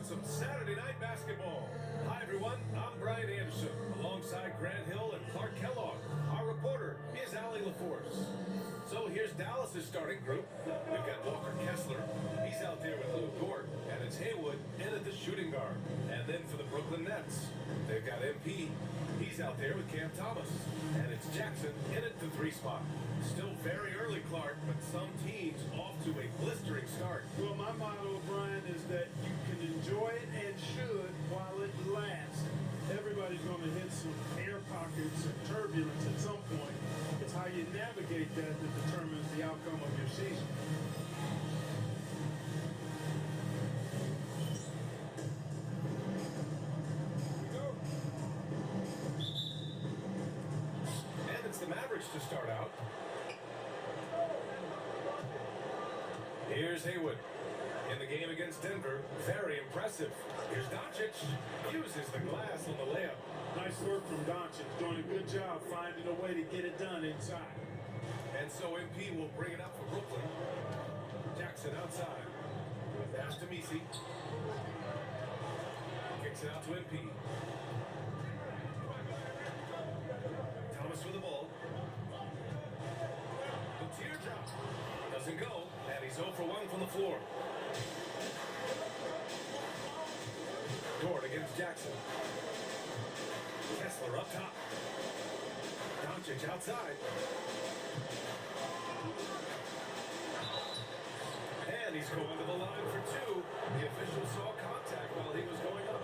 some Saturday night basketball. Hi, everyone. I'm Brian Anderson, alongside Grant Hill and Clark Kellogg. Our reporter is Allie LaForce. So here's Dallas's starting group. We've got Walker Kessler. He's out there with Lou Dort. And it's Haywood in at the shooting guard. And then for the Brooklyn Nets, they've got MP. He's out there with Cam Thomas. And it's Jackson in at the 3 spot. Still very early, Clark, but some teams off to a blistering start. Well, my motto, Brian, is that you can enjoy it and should while it lasts. Everybody's going to hit some air pockets and turbulence at some point. It's how you navigate that determines the outcome of your season. And it's the Mavericks to start out. Here's Haywood. In the game against Denver, very impressive. Here's Doncic. Uses the glass on the layup. Nice work from Doncic. Doing a good job finding a way to get it done inside. And so MP will bring it up for Brooklyn. Jackson outside. Pass to Messi. Kicks it out to MP. Thomas with the ball. The teardrop. Doesn't go. And he's 0 for 1 from the floor. Dort against Jackson. Kessler up top. Doncic outside. And he's going to the line for 2. The official saw contact while he was going up.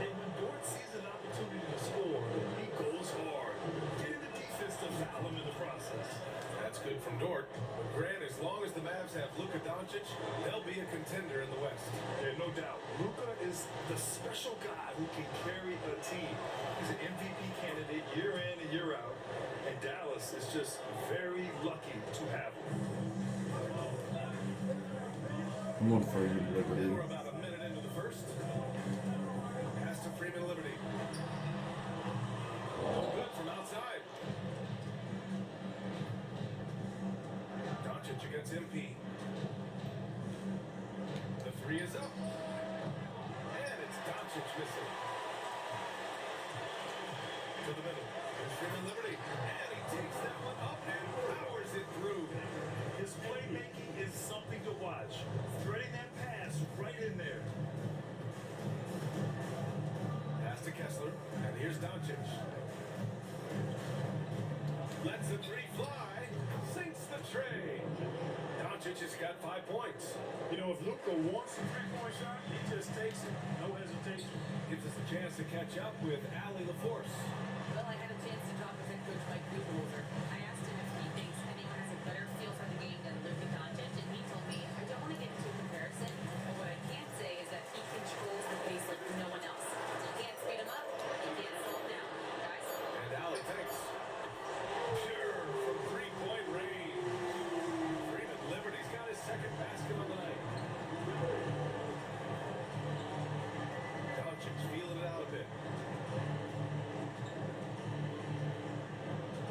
And when Dort sees an opportunity to score, he goes hard, getting the defense to foul him in the process. That's good from Dort. Grant, as long as the Mavs have Luka Doncic, they'll be a contender in the West. Yeah, no doubt. Luka is the special guy who can carry a team. He's an MVP candidate year in and year out. And Dallas is just very lucky to have him. More for you, Liberty. We're about a minute into the first. Pass to Freeman Liberty. Oh, good from outside. Doncic against MP. The 3 is up. And it's Doncic missing. To the middle. Here's Freeman Liberty. And he takes that one up and powers it through. His playmaking is something to watch. Threading that pass right in there. Pass to Kessler. And here's Doncic. Lets the 3 fly. Sinks the tray. Doncic has got 5 points. You know, if Luka wants a three-point shot, he just takes it. No hesitation. Gives us a chance to catch up with Allie LaForce. Well, I had a chance to talk with head coach Mike Budenholzer. I asked him if he thinks anyone has a better feel for the game than Luka Doncic, and he told me, I don't want to get into a comparison, but what I can say is that he controls the pace like no one else. You can't speed him up, you can't slow him down. Guys? And Allie, thanks. Pure from 3-point range. Freeman Liberty's got his second basket on the night. Doncic feeling it out a bit.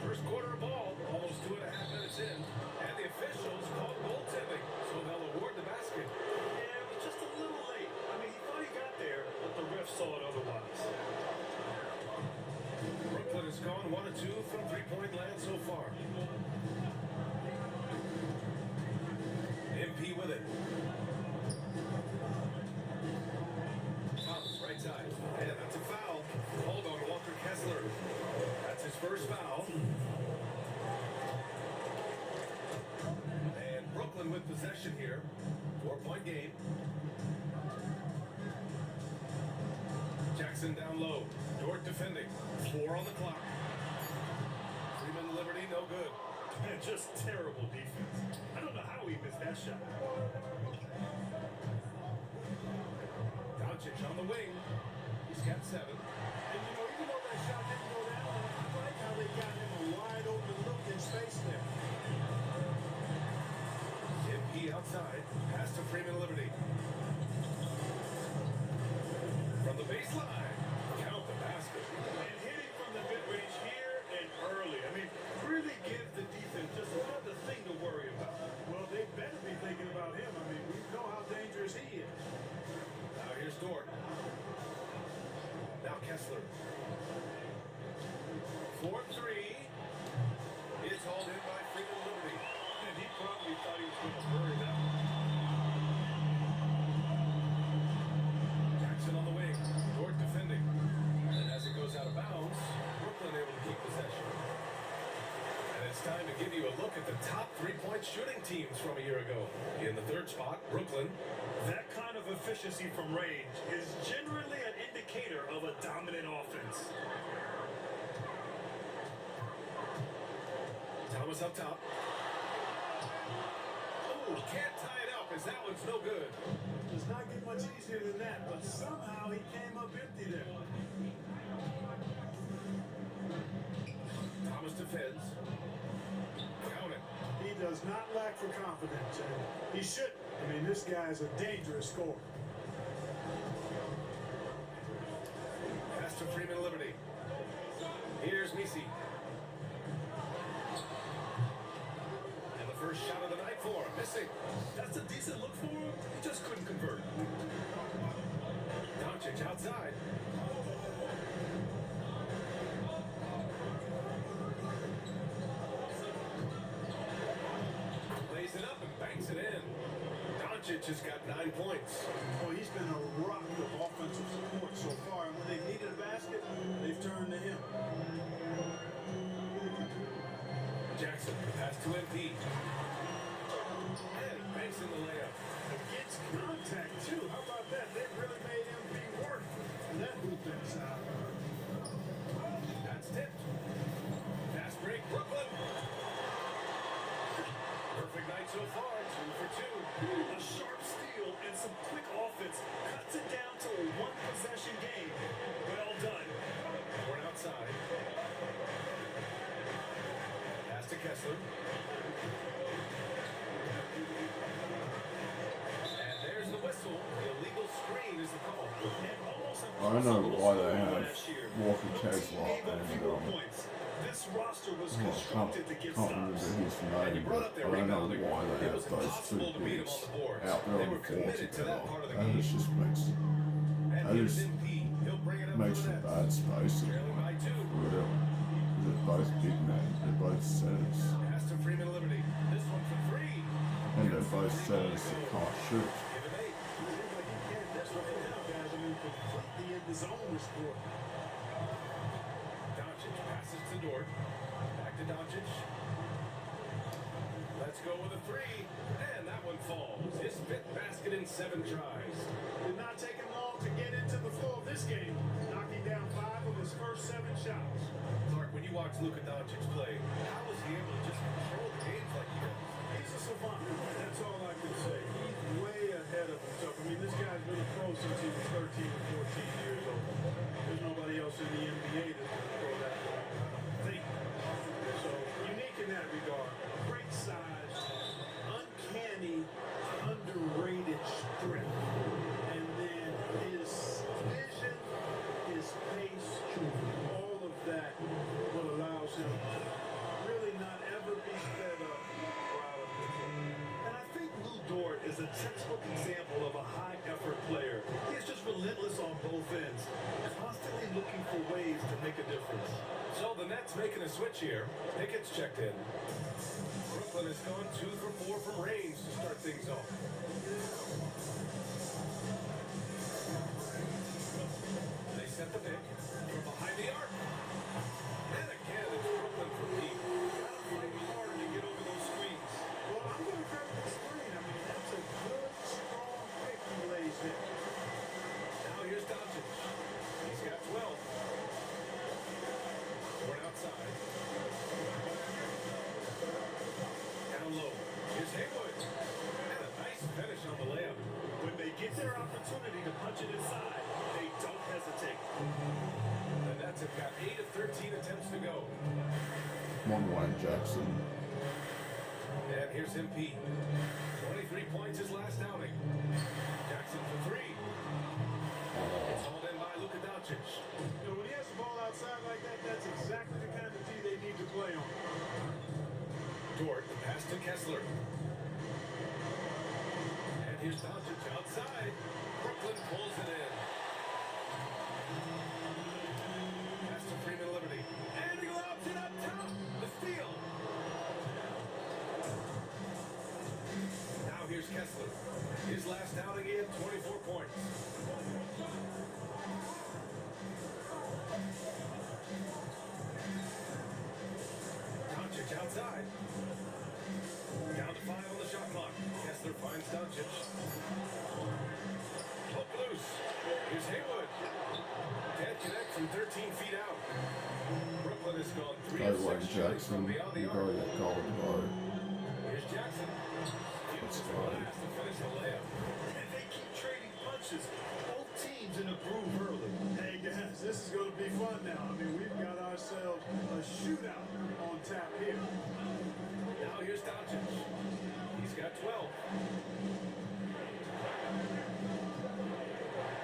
First quarter of ball, almost 2.5 minutes in, and the officials called goaltending, so they'll award the basket. Yeah, it was just a little late. I mean, he thought he got there, but the ref saw it otherwise. Brooklyn has gone 1 of 2 from 3-point land so far. MP with it. Thomas right side. And that's a foul. Hold on, Walker Kessler. That's his first foul. And Brooklyn with possession here. 4-point game. Jackson down low. Dort defending. 4 on the clock. Freeman Liberty, no good. Man, just terrible defense. I don't know how he missed that shot. Doncic on the wing. He's got 7. And you know, even though that shot didn't go down, I like how they got him a wide open look in space there. MP outside. Pass to Freeman Liberty. From the baseline. Count the basket. And hitting from the mid-range here and early. I mean, really give the defense just another thing to worry about. Well, they better be thinking about him. I mean, we know how dangerous he is. Kessler. 4-3. It's hauled in by Freeman Liberty. And he probably thought he was going to bury that one. Jackson on the wing. Dort defending. And as it goes out of bounds, Brooklyn able to keep possession. And it's time to give you a look at the top three-point shooting teams from a year ago. In the third spot, Brooklyn. That kind of efficiency from range is generally an indicator of a dominant offense. Thomas up top. Oh, can't tie it up as that one's no good. Does not get much easier than that, but somehow he came up empty there. Thomas defends. Count it. He does not lack for confidence, and he should. I mean, this guy is a dangerous scorer. Pass to Freeman Liberty. Here's Misi. And the first shot of the night for him. Missing. That's a decent look for him. He just couldn't convert. Doncic outside. Lays it up and banks it in. Doncic has got 9 points. Well, he's been a rock of offensive support so far, and when they've needed a basket, they've turned to him. Jackson, pass to MP. And banks in the layup. Against contact, too. How about that? They really made MP work. And that hoop inside. That's tipped. Fast break, Brooklyn. Perfect night so far, 2 for 2. A sharp steal and some quick offense cuts it down to a one-possession game. Well done. Born outside. Pass to Kessler. And there's the whistle. The illegal screen is the call. And almost I don't know why they have last year. Walker The Kessler team gave up and fewer points. This roster was well, constructed to get can't remember stops. his And you name, brought but up I their don't know rebounding. why they It have was those impossible two to beat them bigs on the boards. out there They on were the Walker committed to that part of the Kessler. And it game. just And here's just MP. He'll bring it up makes for for the Nets. bad spacing. Trailing by 2. Real. They're both big men. They're both centers. Pass to Freeman Liberty. This one for 3. And they're both centers that can't shoot. Give it 8. Seems like he can. That's what they now, guys. I mean, completely in the zone this quarter. Doncic passes to Dort. Back to Doncic. Let's go with a 3. And that one falls. His 5th basket in 7 tries. Did not take him long to get into the flow of this game, knocking down 5 of his first 7 shots. Clark, when you watch Luka Doncic play, how is he able to just control the games like he does? He's a savant. That's all I can say. He's way ahead of himself. I mean, this guy's been a pro since he was 13 or 14 years old. There's nobody else in the NBA that's going to throw that thing. So, unique in that regard. Great size, uncanny, underrated strength. And then his vision, his pace, all of that what allows him to really not ever be sped up or out of control. And I think Lou Dort is a textbook example of a high-effort player. He's just relentless on both ends, constantly looking for ways to make a difference. So the Nets making a switch here. Pickett's checked in. Brooklyn has gone 2 for 4 from range to start things off. They set the pick from behind the arc. And again, it's Brooklyn for deep. Fight hard to get over those screens. Well, I'm going to credit the screen. I mean, that's a good, strong pick he lays there. Now here's Doncic. He's got 12. Born outside. Down low. Here's Haywood. And a nice finish on the layup. When they get their opportunity to punch it inside, they don't hesitate. The Nets have got 8 of 13 attempts to go. One Jackson. And here's MP. 23 points his last outing. Jackson for 3. It's hauled in by Luka Doncic. You know, when he has the ball outside like that, that's exactly the kind of D they need to play on. Dort, pass to Kessler. And here's Doncic outside. Brooklyn pulls it in. Kessler. His last outing, he had 24 points. Doncic outside. Down to 5 on the shot clock. Kessler finds Doncic. Hook loose. Here's Haywood. Can't connect from 13 feet out. Brooklyn has gone 3 I of 6 like shooting Jackson. from beyond the You arc. probably got called hard. Here's Jackson. Uses the fine. last to finish the layup. And they keep trading punches. Both teams in a groove early. Hey guys, this is going to be fun now. I mean, we've got ourselves a shootout on tap here. Now here's Doncic. He's got 12.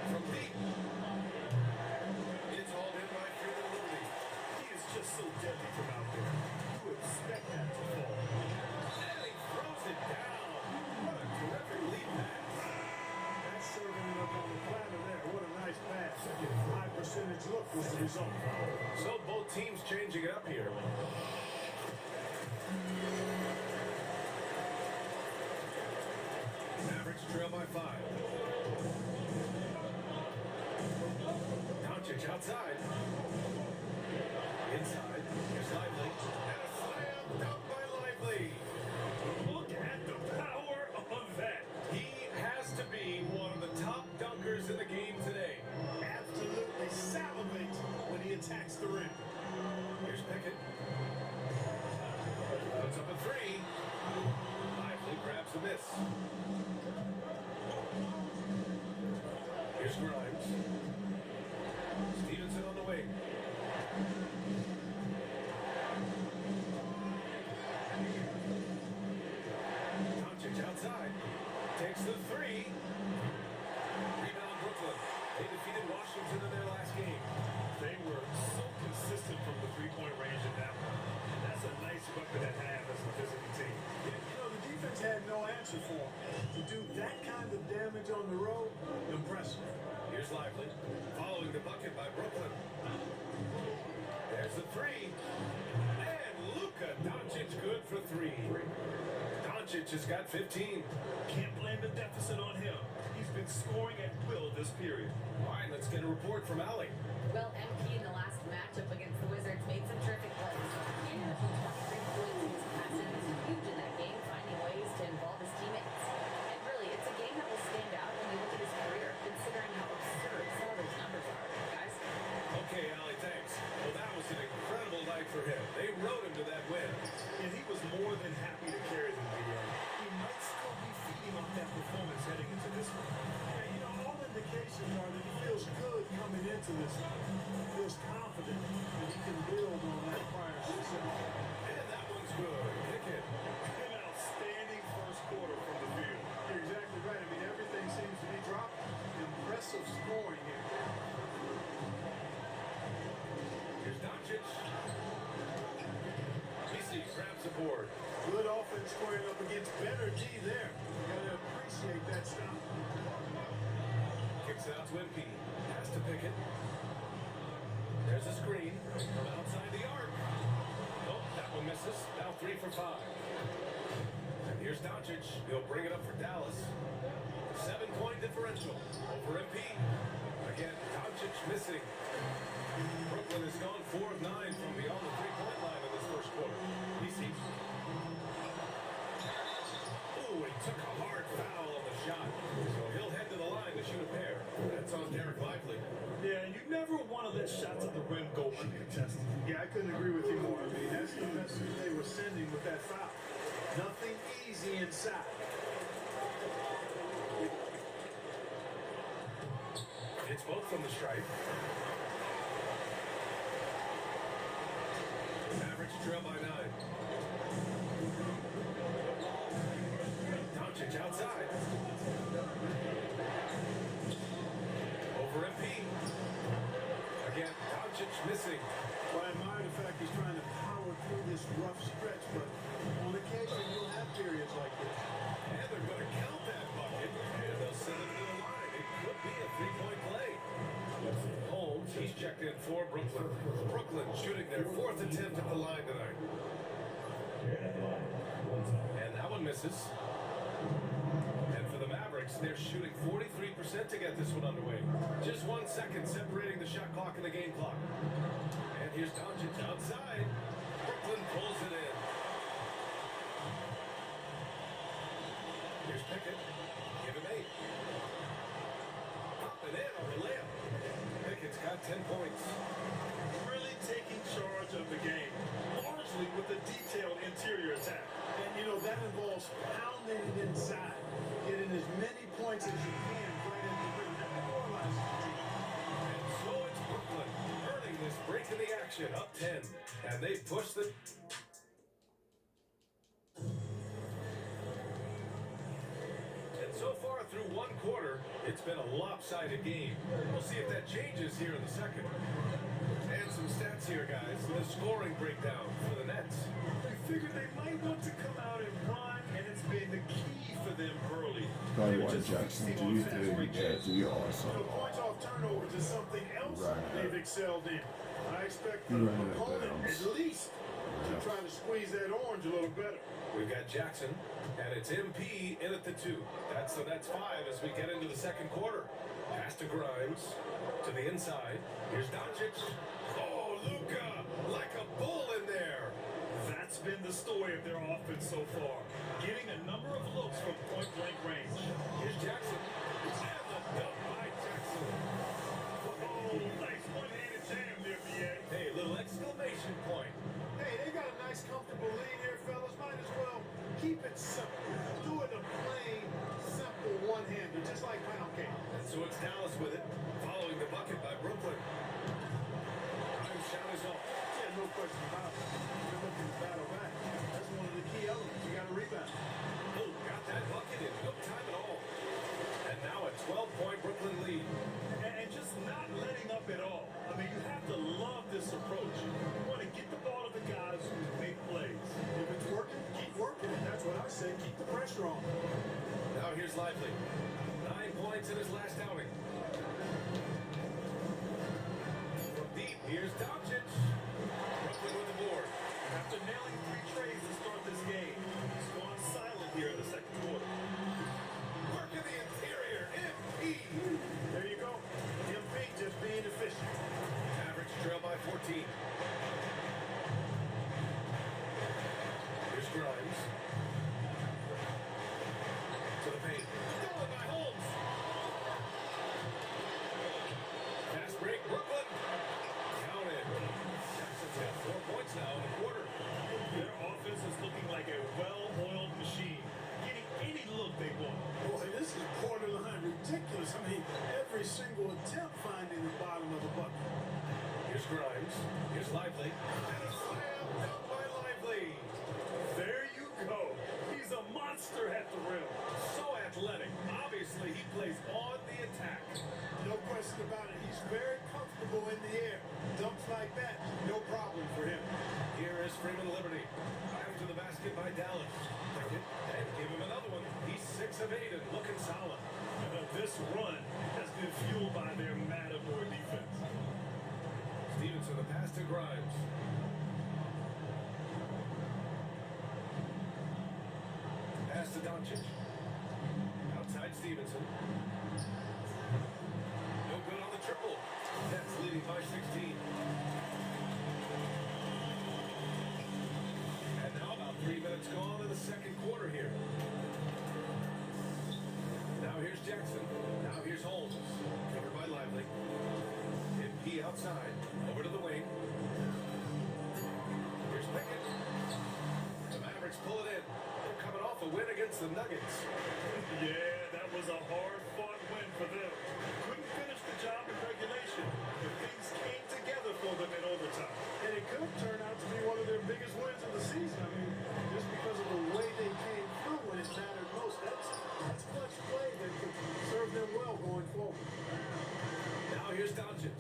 From deep. It's hauled in by Freeman Liberty. He is just so deadly from out there. You expect that to fall. And he throws it down. What a terrific lead pass. That's serving it up on the platter there. What a nice pass. High percentage look was the result. So both teams changing it up here. Mavericks trail by 5. Doncic outside. Inside. Here's Lively. And a slam dunk by Lively. Look at the power of that. He has to be one of the top dunkers in the game today. Absolutely salivates when he attacks the rim. Here's Pickett. Puts up a 3. Lively grabs the miss. Here's Grimes. Stevenson on the wing. Doncic outside. Takes the 3. Rebound Brooklyn. They defeated Washington in their last game. They were so consistent from the three-point range in that one. And that's a nice weapon to have as a visiting team. You know, the defense had no answer for him. To do that kind of damage on the road, impressive. Here's Lively. Following the bucket by Brooklyn. There's the 3. And Luka Doncic good for 3. Doncic has got 15. Can't blame the deficit on him. He's been scoring at will this period. All right, let's get a report from Allie. Well, MP in the last matchup against the Wizards made some terrific plays. He ended up with 23 points in his passes. He was huge in that game, finding ways to involve his teammates. And really, it's a game that will stand out when you look at his career, considering how absurd some of those numbers are, guys. Okay, Allie, thanks. Well, that was an incredible night for him. They rode him to that win. And he was more than happy to carry them, BA. He might still be feeding off that performance heading into this one. Yeah, you know, all indications are that he feels good coming into this one. He feels confident that he can build on that prior success. And that one's good. Pickett. An outstanding first quarter from the field. You're exactly right. I mean, everything seems to be dropping. Impressive scoring here. Here's Doncic. Easy grabs the board. Good offense squaring up against better D there. You gotta appreciate that stop. Kicks it out to MP. Pass to Pickett. There's a screen from outside the arc. Nope, that one misses. Now 3 for 5. And here's Doncic. He'll bring it up for Dallas. 7-point differential over MP. Again, Doncic missing. Brooklyn has gone 4 of 9 from beyond the three-point line in this first quarter. DC. Ooh, he took a hard foul on the shot. So he'll head to the line to shoot a pair. That's on Derek Lively. Yeah, you never want to let shots at the rim go uncontested. Yeah, I couldn't agree with you more. I mean, that's the message they were sending with that foul. Nothing easy inside. It's both from the stripe. Mavericks trail by 9. Doncic outside. Over MP. Again, Doncic missing. Well, I admire the fact he's trying to power through this rough stretch, but on occasion you'll have periods like this. And they're going to count that bucket, and they'll send it to the line. It could be a three-point play. Holmes, he's checked in for Brooklyn. Brooklyn shooting their 4th attempt at the line tonight. And that one misses. And Mavericks. They're shooting 43% to get this one underway. Just 1 second separating the shot clock and the game clock. And here's Doncic outside. Brooklyn pulls it in. Here's Pickett. Give him 8. Up and in on the layup. Pickett's got 10 points. Really taking charge of the game, largely with a detailed interior attack. And, you know, that involves pounding it inside, getting as many points as you can right in the rim. That demoralizes the team. And so it's Brooklyn earning this break in the action, up 10. And they push the... And so far through one quarter, it's been a lopsided game. We'll see if that changes here in the second. And some stats here, guys. The scoring breakdown for the Nets. They figured they might want to come out and run, and it's been the key for them early. By They the were way, just Jackson, feasting do on you fast think break that checks. you also You know, points off turnovers is something else Right. they've excelled in. I expect the You ran it opponent down. at least to try to squeeze that orange a little better. We've got Jackson, and it's MP in at the 2. That's the Nets 5 as we get into the second quarter. Pass to Grimes, to the inside. Here's Doncic. Oh, Luka, like a bull in there. That's been the story of their offense so far, getting a number of looks from point-blank range. Here's Jackson. And the dunk by Jackson. Oh, nice one-handed jam there, BA. Hey, little exclamation point. Hey, they got a nice, comfortable lead here, fellas. Might as well keep it simple. Do it a plain, simple one-hander, just like pound cake. And so it's Dallas with it, following the bucket by Brooklyn. Grimes shot is off. Yeah, no question about it. You're looking to battle back. That's one of the key elements. You got to rebound. Oh, got that bucket in no time at all. And now a 12-point Brooklyn lead. And just not letting up at all. I mean, you have to love this approach. You want to get the ball to the guys who make plays. If it's working, keep working. And that's what I say. Keep the pressure on. Now here's Lively. 9 points in his last outing. From deep, here's Doncic. Brooklyn with the board. After nailing 3 trays to start this game, he's gone silent here in the second quarter. Work in the interior, MP. There you go. MP just being efficient. Mavericks trail by 14. Here's Grimes. To the paint. Stolen by Holmes. Fast break, Brooklyn. Counted. Jackson's got 4 points now in the quarter. Their offense is looking like a well-oiled machine, getting any look they want. Boy, this is borderline ridiculous. I mean, every single attempt finding the bottom of the bucket. Here's Grimes. Here's Lively. And a slam dunk by Lively. There you go. He's a monster at the rim. So athletic. Obviously, he plays on the attack. No question about it. He's very comfortable in the air. Dunks like that, no problem for him. Here is Freeman Liberty. After the basket by Dallas. Pickett. And give him another one. He's 6 of 8 and looking solid. This run has been fueled by their Matador defense. Stevenson, the pass to Grimes. Pass to Doncic. Outside Stevenson. No good on the triple. Nets leading by 16. And now about 3 minutes gone in the second quarter here. Now here's Jackson. Now here's Holmes. Covered by Lively. MP outside. Over to the wing. Here's Pickett. The Mavericks pull it in. They're coming off a win against the Nuggets. Yeah, that was a hard-fought win for them. Couldn't finish the job in regulation, but things came together for them in overtime. And it could turn out to be one of their biggest wins of the season. I mean, just because of the way they came through when it mattered most. That's clutch play that could serve them well going forward. Now here's Doncic.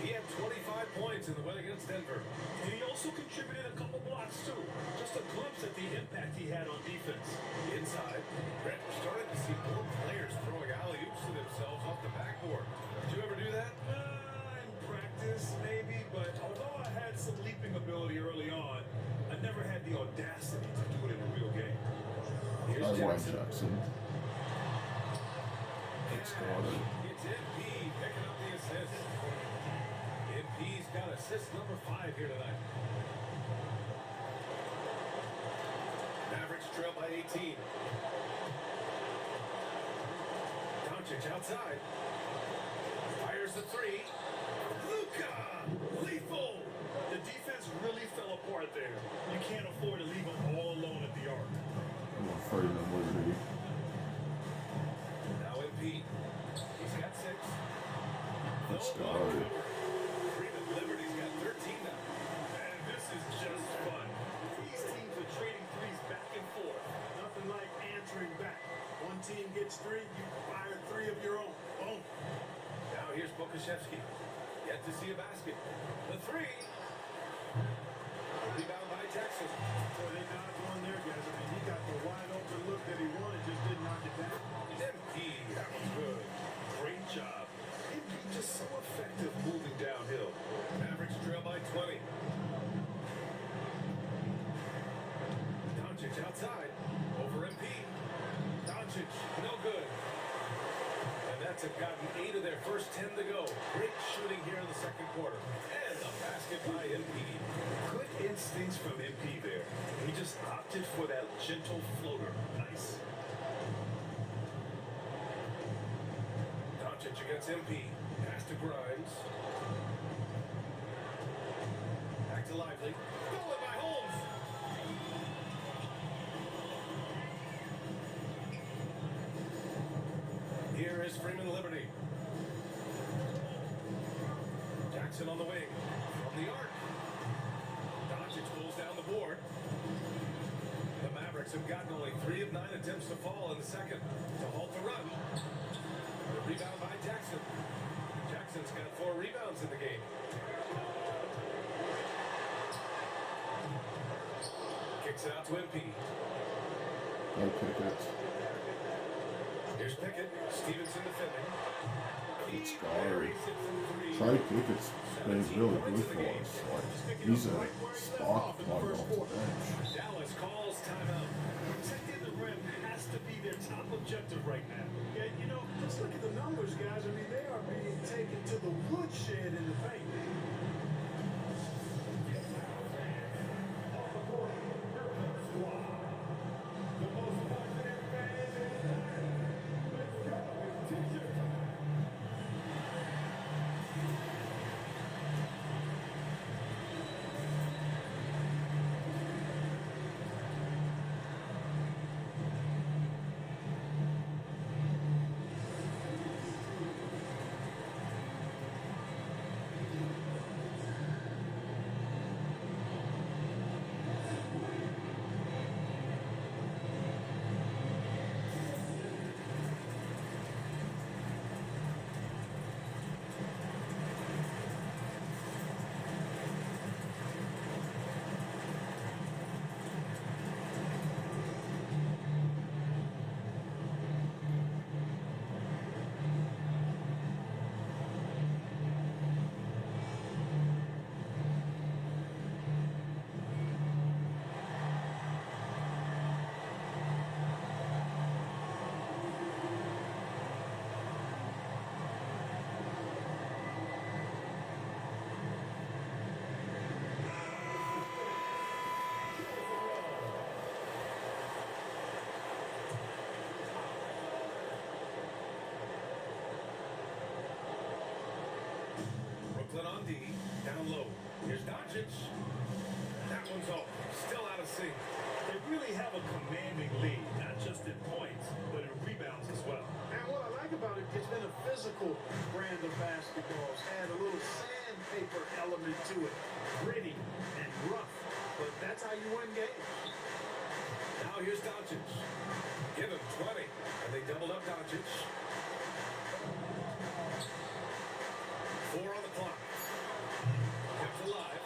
He had 25 points in the win against Denver. And he also contributed a couple blocks, too. Just a glimpse at the impact he had on defense. Inside, Brett, we're starting to see more players throwing alley-oops to themselves off the backboard. Did you ever do that? In practice, maybe, but although I had some leaping ability early on, I never had the audacity to do it in a real game. Here's I want Jackson. Jackson. Let's go. It's MP picking up the assist. MP's got assist number 5 here tonight. Mavericks trail by 18. Doncic outside. Fires the 3. Luka! Lethal! The defense really fell apart there. You can't afford to leave them all alone at the arc. I'm afraid of Liberty. Now MP. He's got 6. Let's No go. longer. Freeman Liberty's got 13 now. And this is just fun. These teams are trading threes back and forth. Nothing like answering back. One team gets 3, you fire 3 of your own. Boom. Now here's Bukashevsky. Yet to see a basket. The 3. Rebound by Jackson. Boy, they dodged one there, guys. I mean, he got the wide open look that he wanted, just didn't knock it down. MP. That was good. Great job. MP just so effective moving downhill. Mavericks trail by 20. Doncic outside. Over MP. Doncic, no good. And that's gotten 8 of their first 10 to go. Great shooting here in the second quarter. And the basket by MP. Good instincts from MP there. He just opted for that gentle floater. Nice. Doncic against MP. Pass to Grimes. Back to Lively. Stolen by Holmes. Here is Freeman Liberty. Jackson on the wing. From the arc. Doncic pulls down the board. The Mavericks have gotten only 3 of 9 attempts to fall in the second to halt the run. The rebound by Jackson. Jackson's got 4 rebounds in the game. Kicks it out to MP. No Pickett. Here's Pickett. Stevenson defending. Let's He go. buries it from 3. Trey Pickett's been really good for us. Like, he's a spark plug off the bench. Dallas calls timeout. Protecting the rim has to be their top objective right now. Yeah, you know, just look at the numbers, guys. I mean, they are being taken to the woodshed in the paint. Brooklyn on D. Down low. Here's Doncic. That one's off. Still out of sync. They really have a commanding lead, not just in points, but in rebounds as well. And what I like about it, it's been a physical brand of basketball. It's had a little sandpaper element to it. Gritty and rough. But that's how you win games. Now here's Doncic. Give him 20. And they doubled up Doncic. 4 on the clock. Kept alive.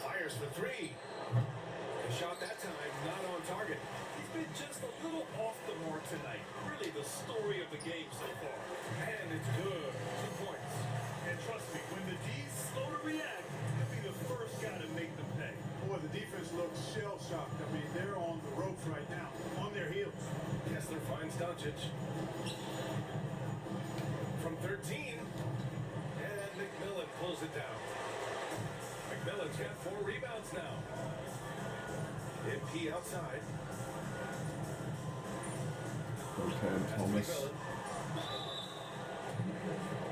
Fires for 3. The shot that time not on target. He's been just a little off the mark tonight. Really the story of the game so far. And it's good. 2 points. And trust me, when the D's slow to react, he'll be the first guy to make them pay. Boy, the defense looks shell-shocked. I mean, they're on the ropes right now, on their heels. Kessler finds Doncic. drills it down. McMillan's got 4 rebounds now. MP outside. Okay, Pass to Thomas. McMillan.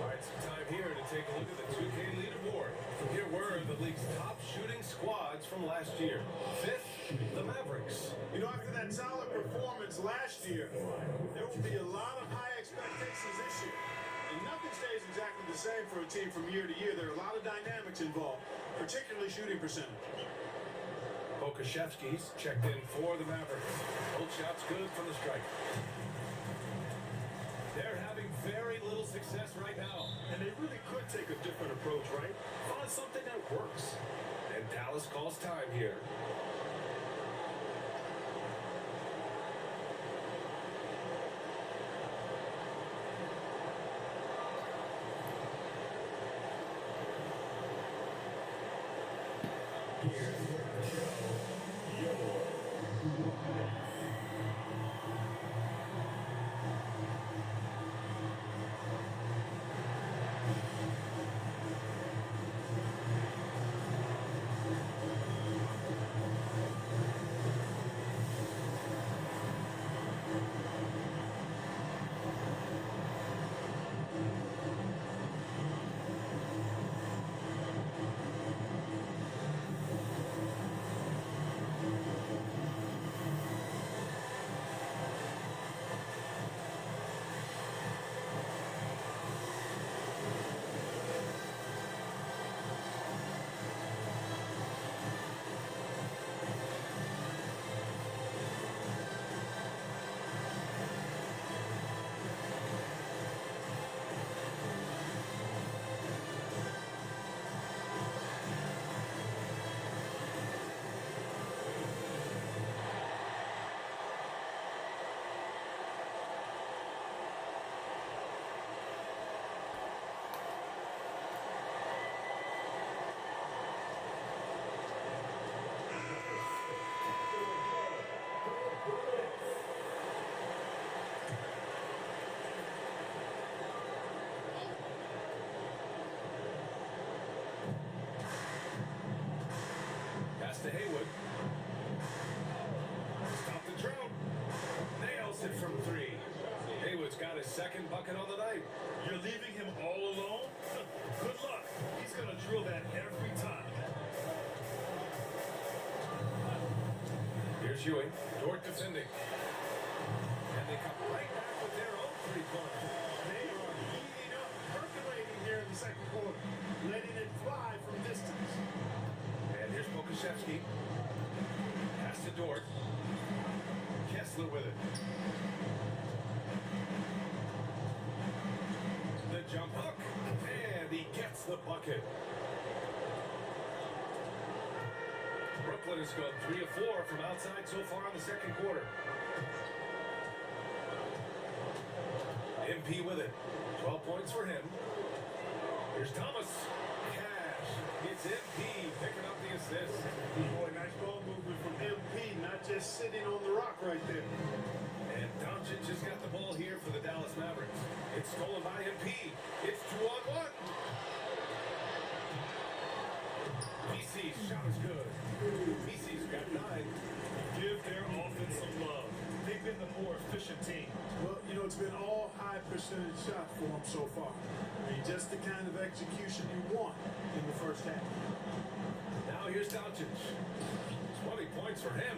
All right, some time here to take a look at the 2K leaderboard. Here were the league's top shooting squads from last year. 5th, the Mavericks. You know, after that solid performance last year, there will be a lot of high expectations this year. And nothing stays exactly the same for a team from year to year. There are a lot of dynamics involved, particularly shooting percentage. Pokashevsky's checked in for the Mavericks. Both shots good from the stripe. They're having very little success right now. And they really could take a different approach, right? Find something that works. And Dallas calls time here. Pass to Haywood. Stop the drought. Nails it from 3. Haywood's got his second bucket on the night. You're leaving him all alone? Good luck. He's going to drill that every time. Here's Ewing. Dort defending. And they come right back with their own 3-pointer. They are heating up, percolating here in the second quarter, letting it fly from distance. And here's Pokashevsky. Pass to Dort. Kessler with it. The jump hook. And he gets the bucket. Brooklyn has gone 3 of 4 from outside so far in the second quarter. MP with it. 12 points for him. Here's Thomas. Cash. It's MP picking up the assist. Boy, nice ball movement from MP, not just sitting on the rock right there. And Doncic has got the ball here for the Dallas Mavericks. It's stolen by MP. It's 2-on-1. BC's shot is good. BC's got 9. Give their offense some love. They've been the more efficient team. Well, you know, it's been all high percentage shots for them so far. I mean, just the kind of execution you want in the first half. Now here's Doncic. 20 points for him.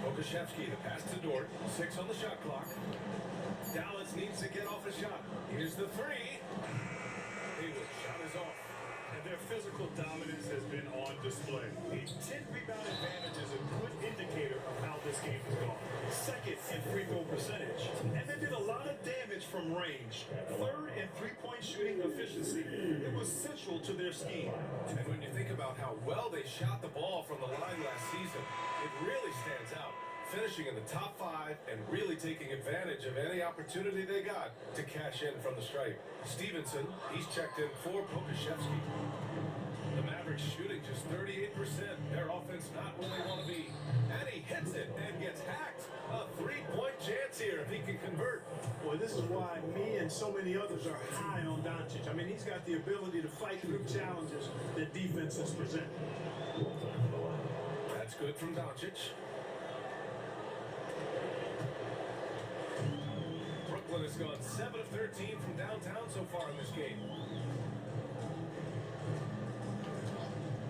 Pokashevsky, the pass to Dort. 6 on the shot clock. Dallas needs to get off a shot. Here's the 3. Haywood, shot is off. And their physical dominance has been on display. A 10-rebound advantage is a good indicator of how this game has gone. Second in free throw percentage. And they did a lot of damage from range. Third in three-point shooting efficiency. It was central to their scheme. And when you think about how well they shot the ball from the line last season, it really stands out. Finishing in the top 5 and really taking advantage of any opportunity they got to cash in from the stripe. Stevenson, he's checked in for Pokashevsky. The Mavericks shooting just 38%. Their offense not where they want to be. And he hits it and gets hacked. A three-point chance here if he can convert. Boy, this is why me and so many others are high on Doncic. I mean, he's got the ability to fight through challenges that defenses present. That's good from Doncic. Brooklyn has gone 7 of 13 from downtown so far in this game.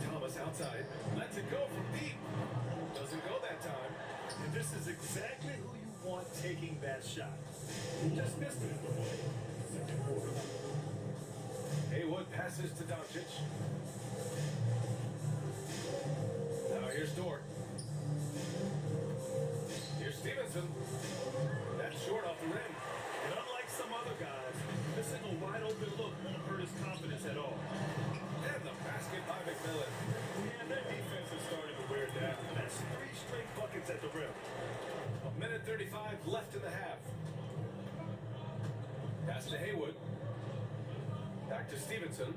Thomas outside. Lets it go from deep. Doesn't go that time. And this is exactly who you want taking that shot. He just missed it. Second quarter. Haywood passes to Doncic. Now here's Dort. Here's Stevenson. That's short off the rim. And unlike some other guys, missing a wide open look won't hurt his confidence at all. And the basket by McMillan. And their defense is starting to wear down. That's 3 straight buckets at the rim. A minute 35 left in the half. Pass to Haywood. Back to Stevenson.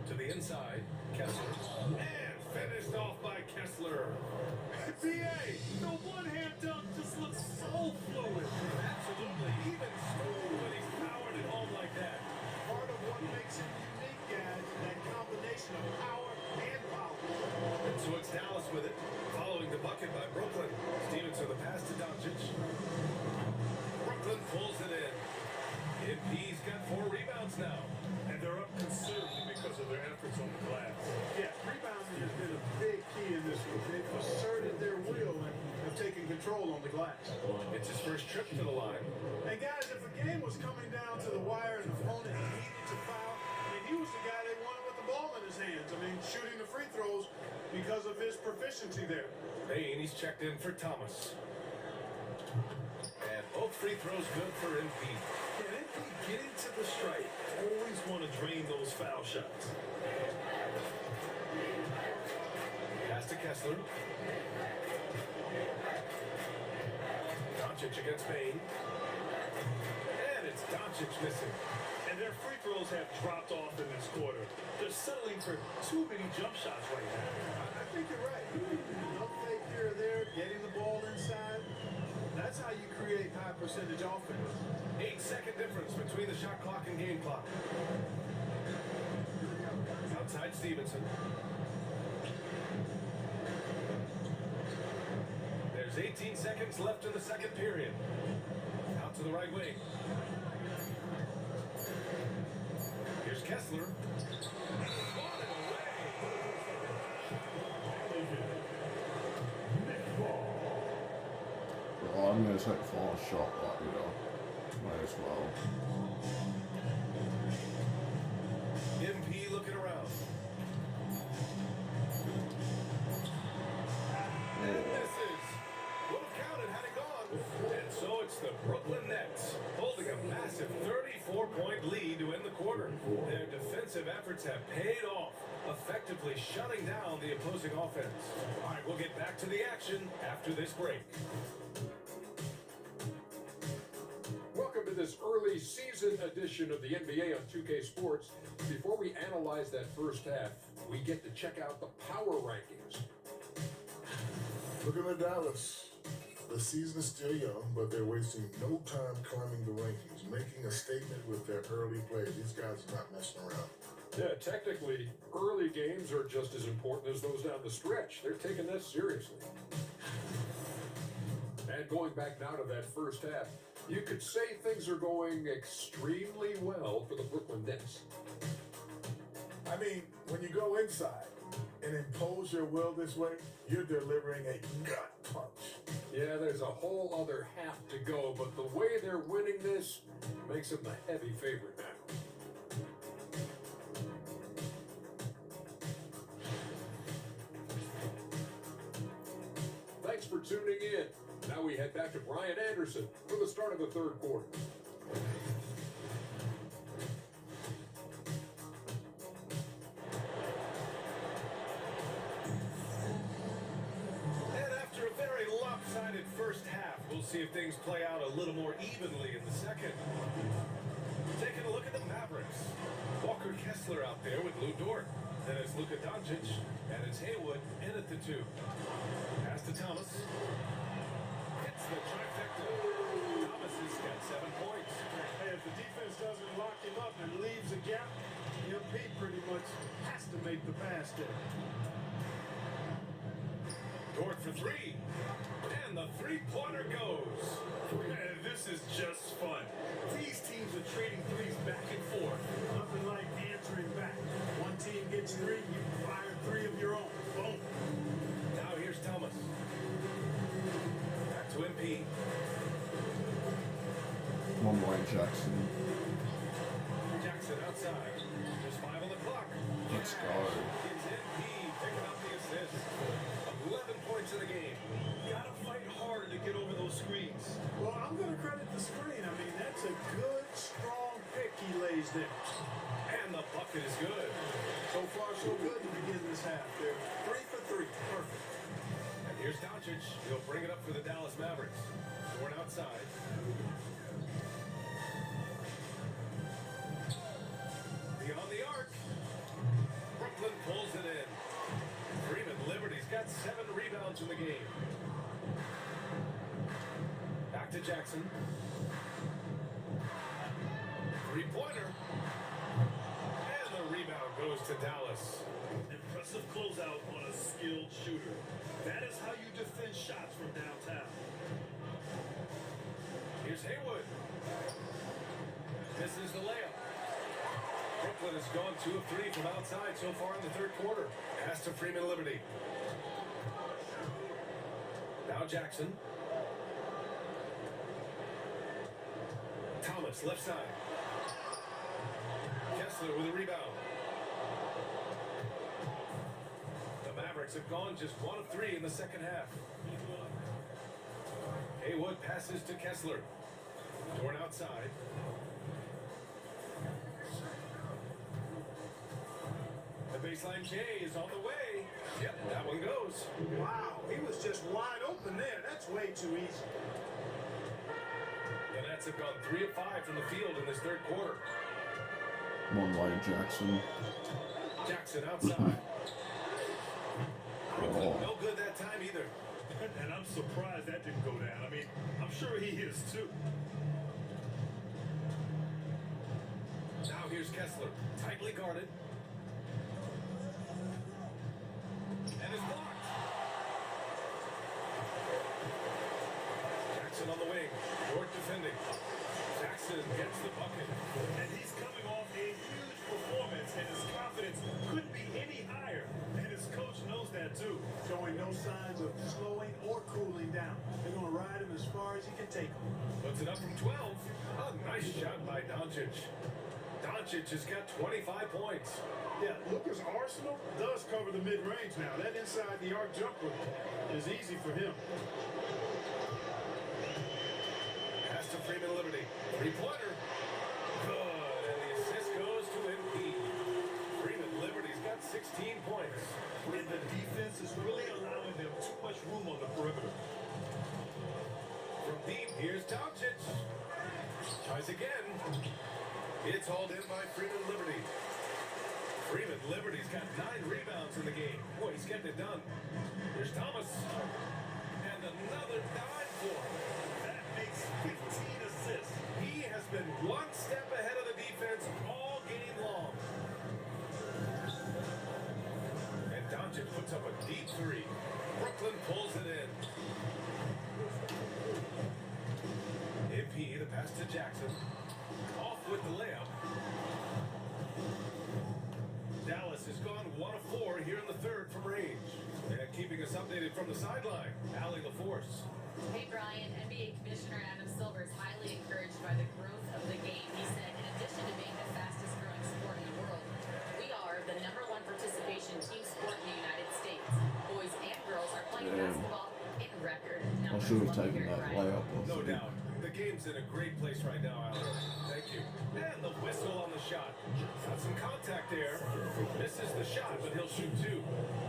To the inside. Kessler. And finished off by Kessler. PA, the one-hand dunk just looks so fluid. Absolutely. Even smooth when he's powered it home like that. Part of what makes him unique, guys, is that combination of power and power. And so it's Dallas with it. Following the bucket by Brooklyn. Stevenson the pass to Doncic. Brooklyn pulls it in. MP's got 4 rebounds now. And they're up considerably because of their efforts on the glass. Yeah, rebounding has been a big key in this one. They've asserted their will and have taken control on the glass. It's his first trip to the line. And guys, if a game was coming down to the wire and the opponent needed to foul, I mean, he was the guy they wanted with the ball in his hands. I mean, shooting the free throws because of his proficiency there. Payne, he's checked in for Thomas. And both free throws good for MP. And MP getting to the stripe. Always want to drain those foul shots. Pass to Kessler. Doncic against Payne. And it's Doncic missing. And their free throws have dropped off in this quarter. They're settling for too many jump shots right now. I think you're right. No fake here or there, getting the ball inside. That's how you create high percentage offense. 8-second difference between the shot clock and game clock. Outside Stevenson. There's 18 seconds left in the second period. Out to the right wing. Here's Kessler. Swatted away. Well, I'm going to take fall shot right here. Might as well. MP looking around. And misses. Would have counted had it gone. And so it's the Brooklyn Nets holding a massive 34-point lead to end the quarter. Their defensive efforts have paid off, effectively shutting down the opposing offense. All right, we'll get back to the action after this break. Welcome to this early season edition of the NBA on 2K Sports. Before we analyze that first half, we get to check out the power rankings. Looking at Dallas, the season is still young, but they're wasting no time climbing the rankings, making a statement with their early play. These guys are not messing around. Yeah, technically, early games are just as important as those down the stretch. They're taking that seriously. And going back now to that first half, you could say things are going extremely well for the Brooklyn Nets. I mean, when you go inside and impose your will this way, you're delivering a gut punch. Yeah, there's a whole other half to go, but the way they're winning this makes them the heavy favorite now. Thanks for tuning in. Now we head back to Brian Anderson for the start of the third quarter. And after a very lopsided first half, we'll We'll see if things play out a little more evenly in the second. Taking a look at the Mavericks. Walker Kessler out there with Lou Dort. Then it's Luka Doncic, and it's Haywood in at the 2. Pass to Thomas. Hits the trifecta. Thomas has got 7 points. Hey, if the defense doesn't lock him up and leaves a gap, MP pretty much has to make the pass there. Dort for 3. And the three-pointer goes. Man, this is just fun. These teams are trading threes back and forth. Nothing like answering back. One team gets 3, you fire 3 of your own. Boom. Now here's Thomas. Back to MP. One line Jackson. Jackson outside. There's 5 on the clock. Let's go. It's MP picking up the assist. 11 points in the game. Gotta fight harder to get over those screens. Well, I'm going to credit the screen. I mean, that's a good, strong pick he lays there. And the bucket is good. So far, so good to begin this half. They're 3 for 3. Perfect. And here's Doncic. He'll bring it up for the Dallas Mavericks. Torn outside. Beyond the arc. Brooklyn pulls it in. Freeman Liberty's got 7 rebounds in the game. Back to Jackson. Three-pointer. And the rebound goes to Dallas. Impressive closeout on a skilled shooter. That is how you defend shots from downtown. Here's Haywood. This is the layup. Brooklyn has gone 2 of 3 from outside so far in the third quarter. Pass to Freeman Liberty. Now Jackson. Thomas, left side. Kessler with a rebound. The Mavericks have gone just 1 of 3 in the second half. Haywood passes to Kessler. Torn outside. The baseline J is on the way. Yep, that one goes. Wow, he was just wide open there. That's way too easy. The Nets have gone 3 of 5 from the field in this third quarter. One line Jackson. Jackson outside. Oh. No good that time either. And I'm surprised that didn't go down. I mean, I'm sure he is too. Now here's Kessler, tightly guarded. And is blocked. Jackson on the wing, Dort defending. Jackson gets the bucket. And he's coming off a huge performance, and his confidence couldn't be any higher. And his coach knows that too. Showing no signs of slowing or cooling down. They're going to ride him as far as he can take him. Puts it up from 12. A nice shot by Doncic. Doncic has got 25 points. Yeah, Lucas Arsenal does cover the mid-range now. That inside the arc jumper is easy for him. Pass to Freeman Liberty. Three-pointer. Good. And the assist goes to MP. Freeman Liberty's got 16 points. And the defense is really allowing them too much room on the perimeter. From deep, here's Doncic. Tries again. It's hauled in by Freeman Liberty. Freeman Liberty's got 9 rebounds in the game. Boy, he's getting it done. Here's Thomas. And another dive for him. That makes 15 assists. He has been one step ahead of the defense all game long. And Doncic puts up a deep 3. Brooklyn pulls it in. MP, the pass to Jackson. Off with the layup. Dallas has gone 1 of 4 here in the third from range. And keeping us updated from the sideline, Allie LaForce. Hey Brian, NBA Commissioner Adam Silver is highly encouraged by the growth of the game. He said, in addition to being the fastest growing sport in the world, we are the #1 participation team sport in the United States. Boys and girls are playing basketball in record I numbers. should have Love to taken hear it, that Brian. layup. No doubt. The game's in a great place right now, Allie. Thank you. And the whistle on the shot. Got some contact there. Misses the shot, but he'll shoot 2.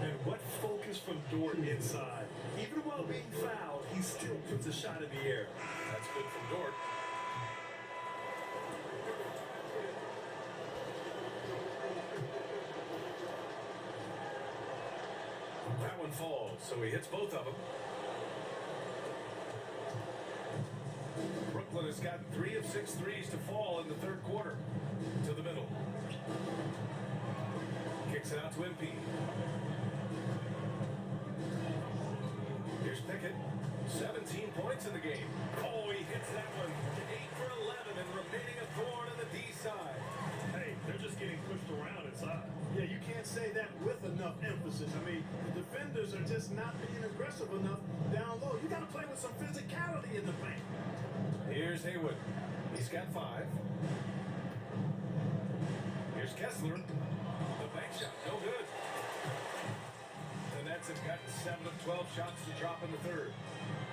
And what focus from Dort inside. Even while being fouled, he still puts a shot in the air. That's good from Dort. That one falls, so he hits both of them. Brooklyn has gotten 3 of 6 threes to fall in the third quarter. To the middle. Kicks it out to MP. Here's Pickett. 17 points in the game. Oh, he hits that one. 8 for 11 and remaining a thorn on the D side. Hey, they're just getting pushed around inside. Yeah, you can't say that with enough emphasis. I mean, the defenders are just not being aggressive enough down low. You got to play with some physicality in the paint. Here's Haywood. He's got 5. Here's Kessler. The bank shot, no good. The Nets have gotten 7 of 12 shots to drop in the third.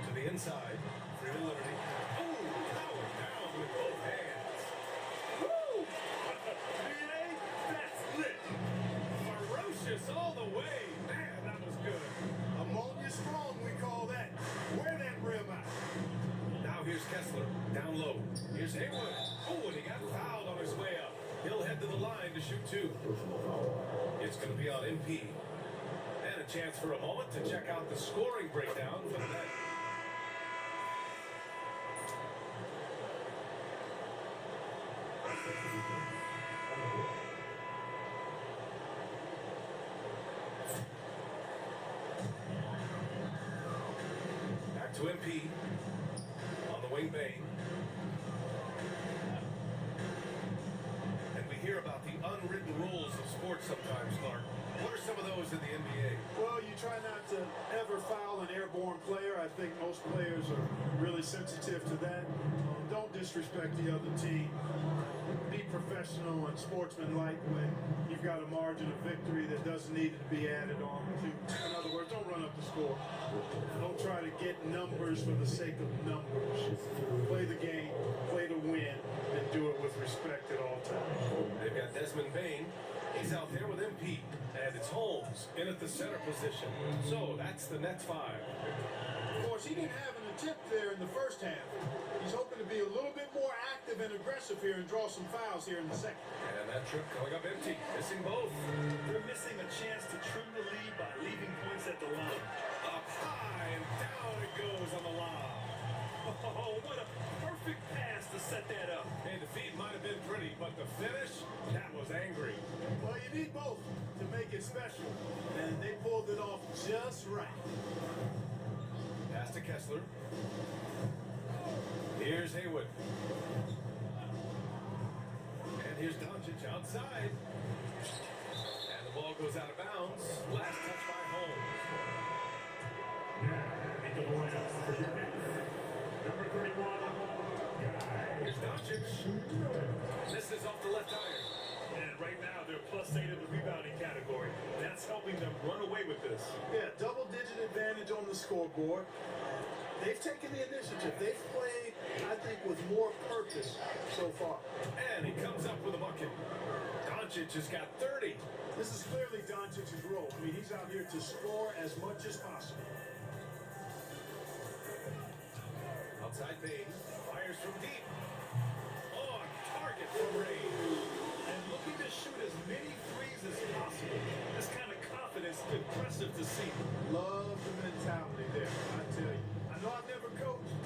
To the inside. Free to Liberty. Oh, power down with both hands. Woo! BA, that's lit. Ferocious all the way. Man, that was good. Ammonia strong, we call that. Wear that rim out. Now here's Kessler, down low. Here's Haywood. Oh, and he got fouled on his way up. He'll head to the line to shoot 2. It's going to be on MP. And a chance for a moment to check out the scoring breakdown for the night. Back to MP. On the wing, Bane. And we hear about the unwritten rules of sports sometimes, Clark. What are some of those in the NBA? Well, you try not to ever foul an airborne player. I think most players are really sensitive to that. Don't disrespect the other team. Be professional and sportsmanlike when you've got a margin of victory that doesn't need to be added on to. In other words, don't run up the score. Don't try to get numbers for the sake of numbers. Play the game, play to win, and do it with respect at all times. They've got Desmond Bane. He's out there with MP. And it's Holmes in at the center position. So that's the Nets 5. Of course, he didn't have an attempt there in the first half. He's hoping to be a little bit more active and aggressive here and draw some fouls here in the second. And that trip coming up empty. Missing both. They're missing a chance to trim the lead by leaving points at the line. Up high and down it goes on the lob. Oh, what a perfect pass to set that up. Hey, the feed might have been pretty, but the finish, that was angry. Well, you need both to make it special, and they pulled it off just right. Pass to Kessler. Here's Haywood. And here's Doncic outside. And the ball goes out of bounds. Last touch by Holmes. Number 31. Here's Doncic. Misses off the left iron. And right now, they're +8 in the rebounding category. That's helping them run away with this. Yeah, double-digit advantage on the scoreboard. They've taken the initiative. They've played, I think, with more purpose so far. And he comes up with a bucket. Doncic has got 30. This is clearly Doncic's role. I mean, he's out here to score as much as possible. Outside Bane. Fires from deep. On target for range. And looking to shoot as many threes as possible. This kind of confidence is impressive to see. Love the mentality there, I tell you. I know I've never coached,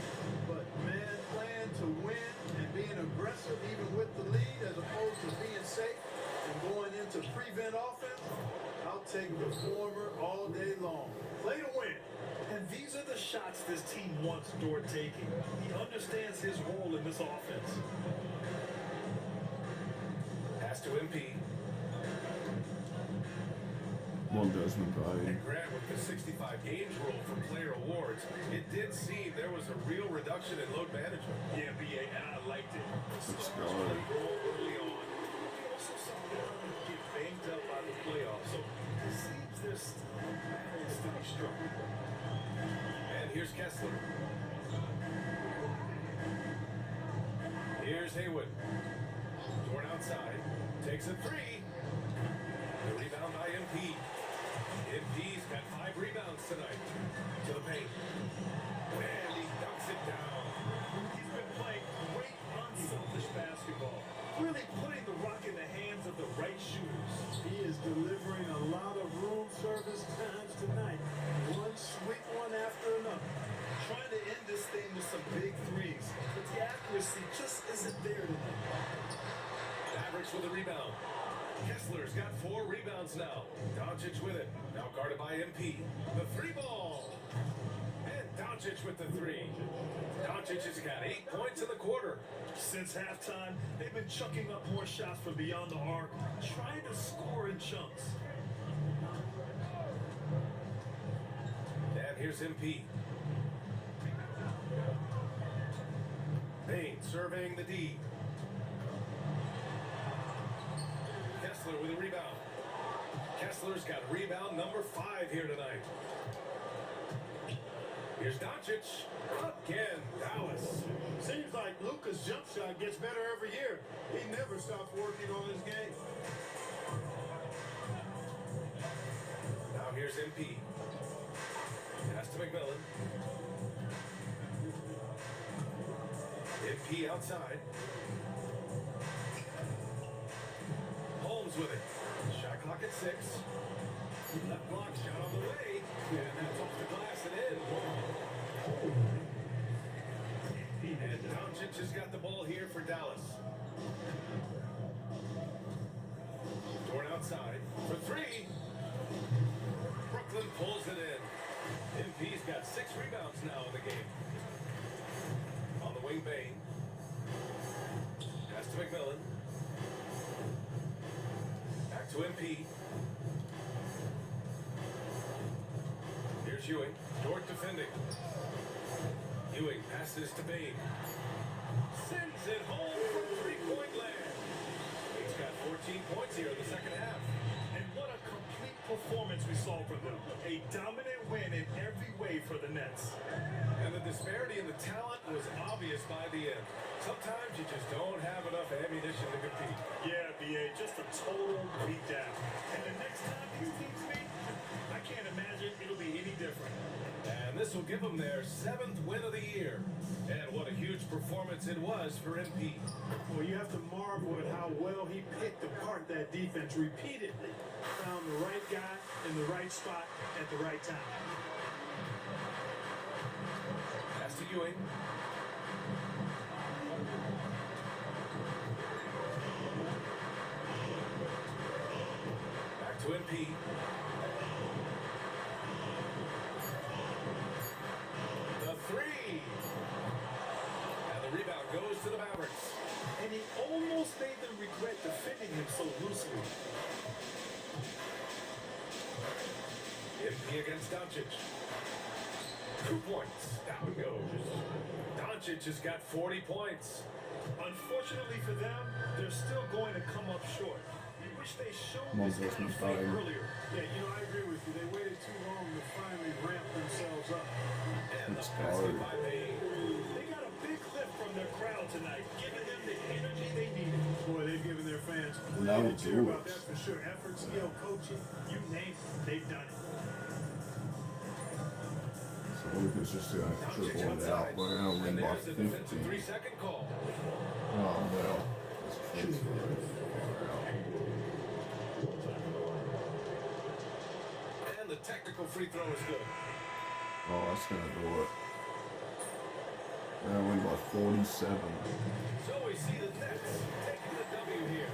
but man, playing to win and being aggressive even with the lead as opposed to being safe and going into prevent offense, I'll take the former all day long. Play to win. And these are the shots this team wants Dort taking. He understands his role in this offense. Pass to MP. One Desmond Bane. And Grant, with the 65 games rule for player awards, it did seem there was a real reduction in load management. Yeah, BA, and I liked it. Let's Stars go. really roll early on. We also saw them get banged up by the playoffs, so it seems they're still to be strong. And here's Kessler. Here's Haywood. Torn outside. Takes a 3. The rebound by MP. MP's got 5 rebounds tonight. To the paint. And accuracy just isn't there tonight. Mavericks with a rebound. Kessler's got 4 rebounds now. Doncic with it. Now guarded by MP. The 3 ball. And Doncic with the 3. Doncic has got 8 points in the quarter. Since halftime, they've been chucking up more shots from beyond the arc, trying to score in chunks. And here's MP. Payne serving the D. Kessler with a rebound. Kessler's got rebound number 5 here tonight. Here's Doncic. Again, Dallas. Seems like Luka's jump shot gets better every year. He never stops working on his game. Now here's MP. Pass to McMillan. MP outside. Holmes with it. Shot clock at 6. Left block shot on the way. And that's off the glass and in. And Doncic has got the ball here for Dallas. Torn outside for 3. Brooklyn pulls it in. MP's got 6 rebounds now in the game. On the wing, Bain. Pass to McMillan. Back to MP. Here's Ewing. Dort defending. Ewing passes to Bain. Sends it home from 3-point land. He's got 14 points here in the second half. And what a complete performance we saw from them. A dominant win in every way for the Nets. And the disparity in the talent was obvious by the end. Sometimes you just don't have enough ammunition to compete. Yeah, BA, just a total beatdown. And the next time these teams meet, I can't imagine it'll be any different. And this will give them their 7th win of the year. And what a huge performance it was for MP. Well, you have to marvel at how well he picked apart that defense repeatedly. Found the right guy in the right spot at the right time. Pass to Ewing. Back to MP. The 3. And the rebound goes to the Mavericks. And he almost made them regret defending him so loosely. MP against Doncic. 2 points. Down goes. Doncic has got 40 points. Unfortunately for them, they're still going to come up short. You wish they showed Come on, this kind Desmond, of fight fire. earlier. Yeah, I agree with you. They waited too long to finally ramp themselves up. And the It's basket hard. by Bain. They got a big lift from their crowd tonight, giving them the energy they needed. Boy, they've given their fans And that plenty will to cheer do about it. that for sure. Effort, skill, coaching, you name it, they've done it. So Luka's just gonna dribble it out. We're gonna win And by there's a defensive 50. 3-second call. Oh, well. It's And the technical free throw is good. Oh, that's gonna do it. We're gonna win by 47. So we see the Nets taking the W here.